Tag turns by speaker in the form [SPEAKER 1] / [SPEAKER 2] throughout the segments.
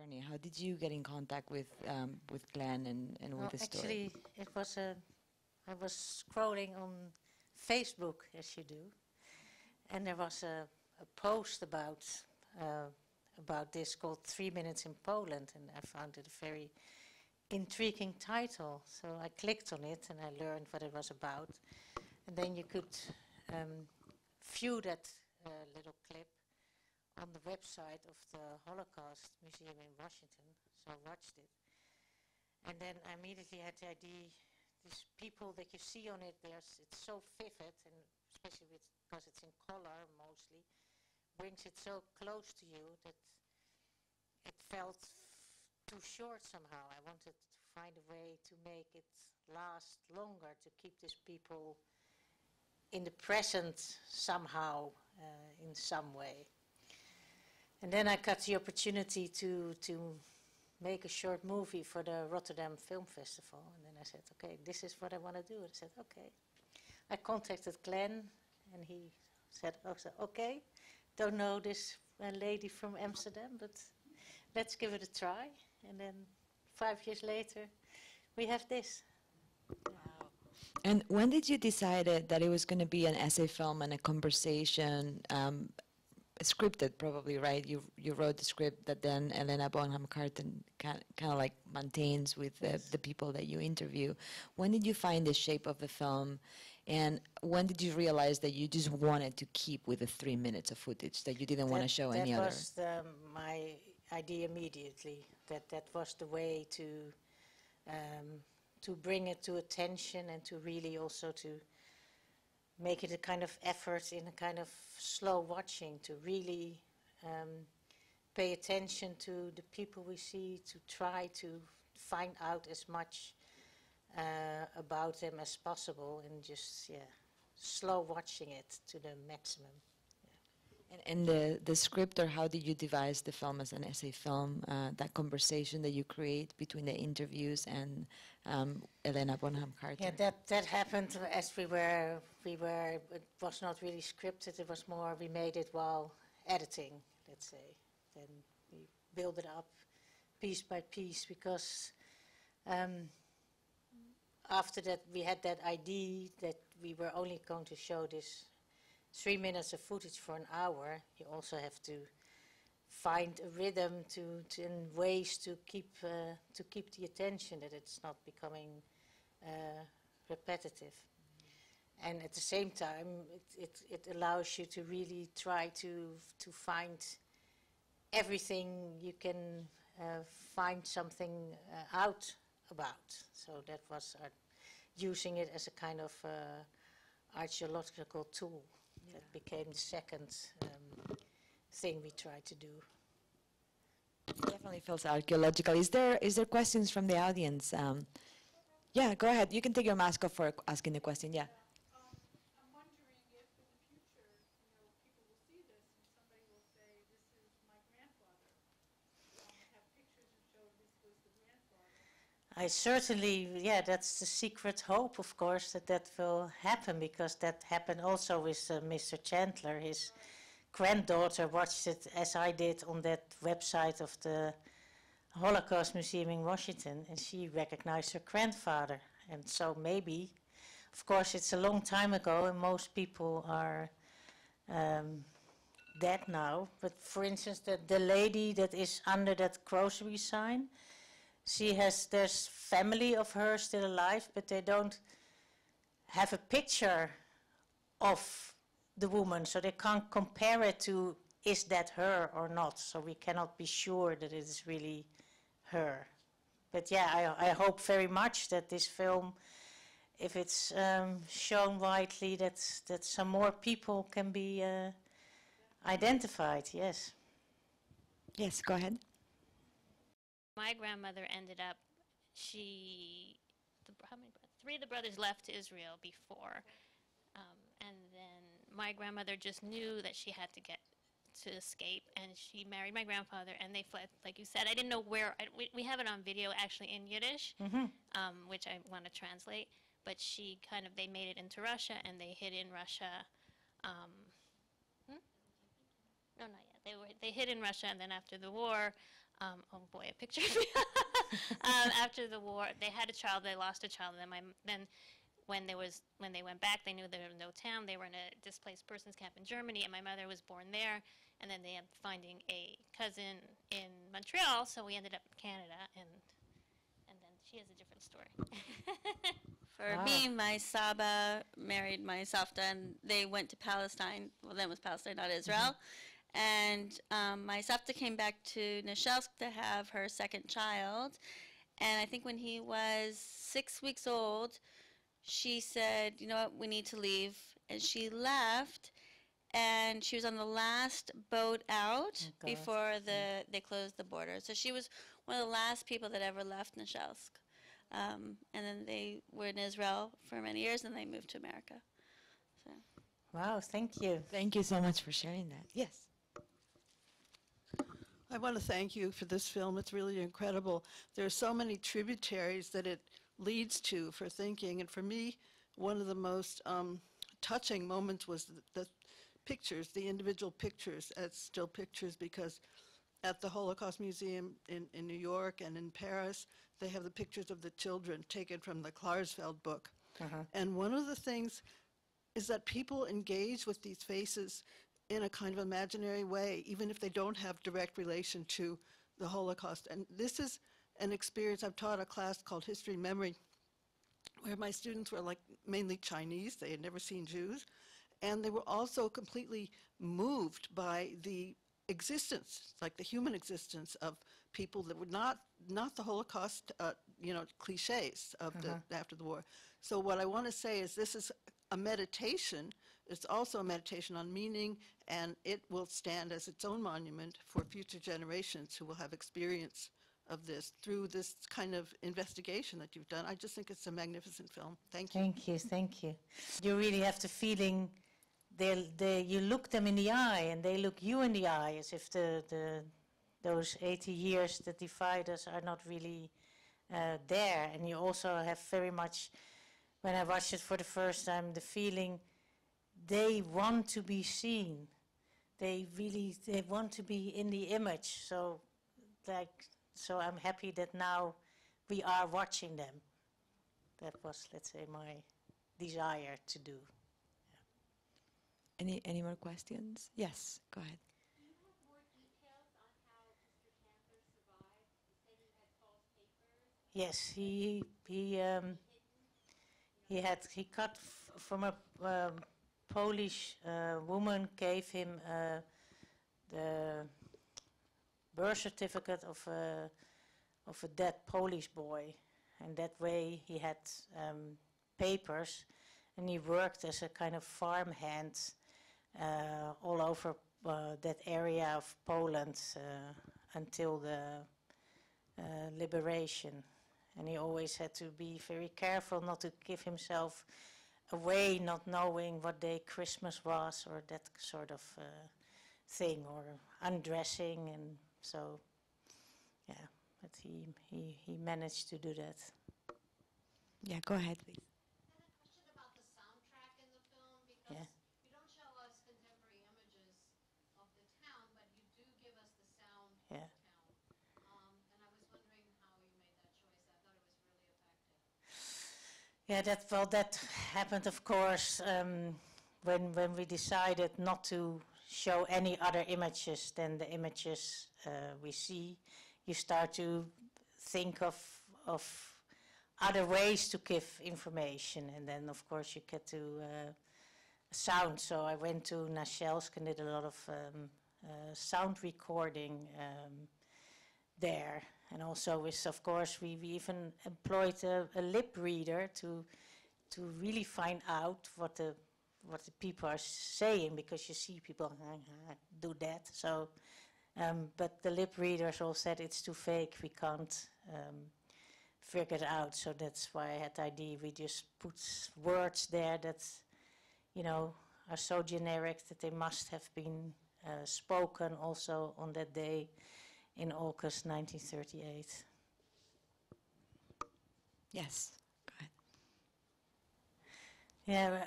[SPEAKER 1] journey? How did you get in contact with Glenn and with the story?
[SPEAKER 2] Actually, it was I was scrolling on Facebook, as you do, and there was a post about this called 3 Minutes in Poland, and I found it a very intriguing title. So I clicked on it and I learned what it was about. And then you could view that little clip on the website of the Holocaust Museum in Washington. So I watched it. And then I immediately had the idea, these people that you see on it, it's so vivid, and especially because it's in color mostly, brings it so close to you that it felt too short somehow. I wanted to find a way to make it last longer, to keep these people in the present somehow, in some way. And then I got the opportunity to make a short movie for the Rotterdam Film Festival. And then I said, okay, this is what I want to do. And I said, okay. I contacted Glenn, and he said, okay, don't know this lady from Amsterdam, but let's give it a try. And then 5 years later, we have this.
[SPEAKER 1] Wow. And when did you decide that it was going to be an essay film and a conversation, scripted probably, right? You wrote the script that then Helena Bonham Carter kind of like maintains with the people that you interview. When did you find the shape of the film? And when did you realize that you just wanted to keep with the 3 minutes of footage, that you didn't want to show any other?
[SPEAKER 2] That was my idea immediately, that was the way to bring it to attention and to really also to make it a kind of effort in a kind of slow watching, to really pay attention to the people we see, to try to find out as much about them as possible, and just slow watching it to the maximum.
[SPEAKER 1] And the script, or how did you devise the film as an essay film, that conversation that you create between the interviews and Helena Bonham Carter?
[SPEAKER 2] Yeah, that happened as we were, it was not really scripted, it was more, we made it while editing, let's say. Then we build it up piece by piece, because after that we had that idea that we were only going to show this 3 minutes of footage for an hour. You also have to find a rhythm and ways to keep the attention, that it's not becoming repetitive. And at the same time, it allows you to really try to find everything you can find something out about. So that was using it as a kind of archaeological tool. That became the second thing we tried to do.
[SPEAKER 1] Definitely feels archaeological. Is there questions from the audience? Yeah, go ahead. You can take your mask off for asking the question. Yeah.
[SPEAKER 3] I'm wondering if in the future, people will see this and somebody will say, this is my grandfather. Have pictures and show this was the grandfather.
[SPEAKER 2] I certainly, that's the secret hope, of course, that will happen, because that happened also with Mr. Chandler. His granddaughter watched it, as I did, on that website of the Holocaust Museum in Washington, and she recognized her grandfather. And so maybe, of course, it's a long time ago, and most people are dead now. But for instance, the lady that is under that grocery sign, there's family of her still alive, but they don't have a picture of the woman, so they can't compare it to, is that her or not? So we cannot be sure that it is really her. But yeah, I hope very much that this film, if it's shown widely, that some more people can be identified, yes.
[SPEAKER 1] Yes, go ahead.
[SPEAKER 4] My grandmother ended up, how many brothers? 3 of the brothers left to Israel before. And then my grandmother just knew that she had to escape, and she married my grandfather, and they fled. Like you said, I didn't know where. We have it on video actually in Yiddish, which I want to translate. But they made it into Russia, and they hid in Russia. No, not yet. They hid in Russia, and then after the war, Oh boy, a picture. After the war, they had a child. They lost a child. And then when they went back, they knew there was no town. They were in a displaced persons camp in Germany, and my mother was born there. And then they ended up finding a cousin in Montreal, so we ended up in Canada, and then she has a different story.
[SPEAKER 5] For me, my Saba married my Safta, and they went to Palestine. Well, then it was Palestine, not Israel. And my Safta came back to Nasielsk to have her second child. And I think when he was 6 weeks old, she said, you know what, we need to leave. And she left, and she was on the last boat out before they closed the border. So she was one of the last people that ever left Nasielsk. And then they were in Israel for many years, and they moved to America. So.
[SPEAKER 2] Wow, thank you.
[SPEAKER 1] Thank you so much for sharing that. Yes.
[SPEAKER 6] I want to thank you for this film. It's really incredible. There are so many tributaries that it leads to for thinking. And for me, one of the most touching moments was the pictures, the individual pictures as still pictures, because at the Holocaust Museum in New York and in Paris, they have the pictures of the children taken from the Klarsfeld book. And one of the things is that people engage with these faces in a kind of imaginary way, even if they don't have direct relation to the Holocaust. And this is an experience. I've taught a class called History and Memory, where my students were like mainly Chinese. They had never seen Jews. And they were also completely moved by the existence, like the human existence of people that were not the Holocaust, cliches of after the war. So what I want to say is this is a meditation. It's also a meditation on meaning, and it will stand as its own monument for future generations who will have experience of this through this kind of investigation that you've done. I just think it's a magnificent film. Thank you.
[SPEAKER 2] Thank you, thank you. You really have the feeling you look them in the eye, and they look you in the eye, as if those 80 years that divide us are not really there. And you also have very much, when I watched it for the first time, the feeling they want to be seen. They want to be in the image. So I'm happy that now we are watching them. That was, let's say, my desire to do.
[SPEAKER 1] Any more questions? Yes, go ahead.
[SPEAKER 3] Do you have more details on how Mr. Camper survived? You said he had false papers.
[SPEAKER 2] Yes, he got from a Polish woman, gave him the birth certificate of a dead Polish boy, and that way he had papers, and he worked as a kind of farmhand all over that area of Poland until the liberation. And he always had to be very careful not to give himself away, not knowing what day Christmas was or that sort of thing, or undressing. And so, yeah, but he managed to do that.
[SPEAKER 1] Yeah, go ahead, please.
[SPEAKER 7] I had a question about the soundtrack in the film, because
[SPEAKER 2] Yeah.
[SPEAKER 7] you don't show us contemporary images of the town, but you do give us the sound
[SPEAKER 2] Yeah.
[SPEAKER 7] of the town. And I was wondering how you made that choice. I thought it was really effective.
[SPEAKER 2] Yeah, that happened, of course, when we decided not to show any other images than the images we see. You start to think of other ways to give information, and then of course you get to sound. So I went to Nasielsk and did a lot of sound recording there, and also of course we even employed a lip reader to really find out what the people are saying, because you see people do that. So, but the lip readers all said it's too fake. We can't figure it out. So that's why I had the idea. We just put words there that, are so generic that they must have been spoken also on that day in August 1938.
[SPEAKER 1] Yes, go ahead.
[SPEAKER 2] Yeah,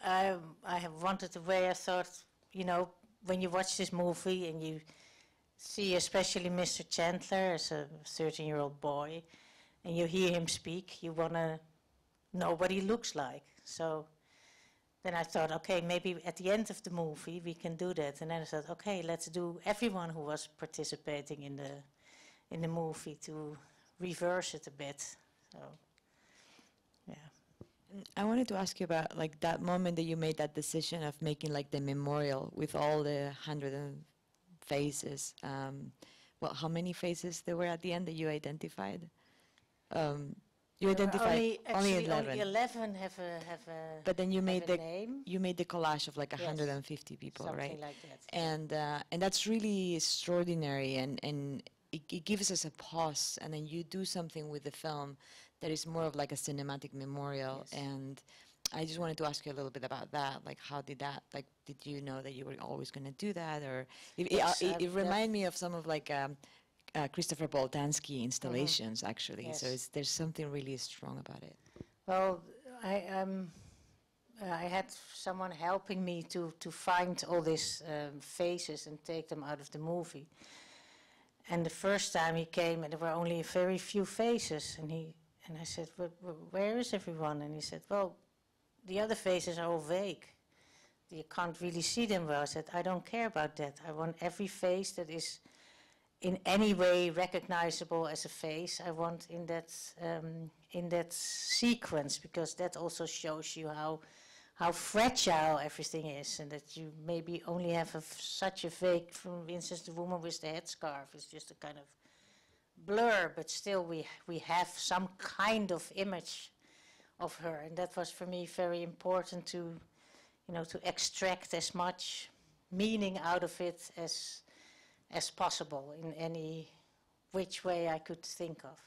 [SPEAKER 2] I have wanted the way I thought, when you watch this movie and you see especially Mr. Chandler as a 13-year-old boy, and you hear him speak, you want to know what he looks like. So then I thought, okay, maybe at the end of the movie we can do that. And then I thought, okay, let's do everyone who was participating in the movie to reverse it a bit. So, yeah.
[SPEAKER 1] I wanted to ask you about like that moment that you made that decision of making like the memorial with all the 100 faces. Well, how many faces there were at the end that you identified? You
[SPEAKER 2] There were
[SPEAKER 1] identified only
[SPEAKER 2] actually
[SPEAKER 1] 11.
[SPEAKER 2] only 11 have a
[SPEAKER 1] But then you made the
[SPEAKER 2] name.
[SPEAKER 1] you made the collage of like
[SPEAKER 2] Yes.
[SPEAKER 1] 150 people,
[SPEAKER 2] Something
[SPEAKER 1] right?
[SPEAKER 2] like that.
[SPEAKER 1] And that's really extraordinary, and it gives us a pause, and then you do something with the film that is more of like a cinematic memorial.
[SPEAKER 2] Yes.
[SPEAKER 1] And I just wanted to ask you a little bit about that. Like, how did that? Like, did you know that you were always going to do that, or
[SPEAKER 2] Yes,
[SPEAKER 1] it reminded me of some of like Christopher Boltanski installations, actually.
[SPEAKER 2] Yes.
[SPEAKER 1] So there's something really strong about it.
[SPEAKER 2] Well, I had someone helping me to find all these faces and take them out of the movie. And the first time he came, and there were only very few faces, and I said, where is everyone? And he said, well, the other faces are all vague. You can't really see them well. I said, I don't care about that. I want every face that is in any way recognizable as a face. I want in that sequence, because that also shows you how fragile everything is, and that you maybe only have such a vague, for instance, the woman with the headscarf is just a kind of blur, but still we have some kind of image of her, and that was for me very important to extract as much meaning out of it as possible in any which way I could think of.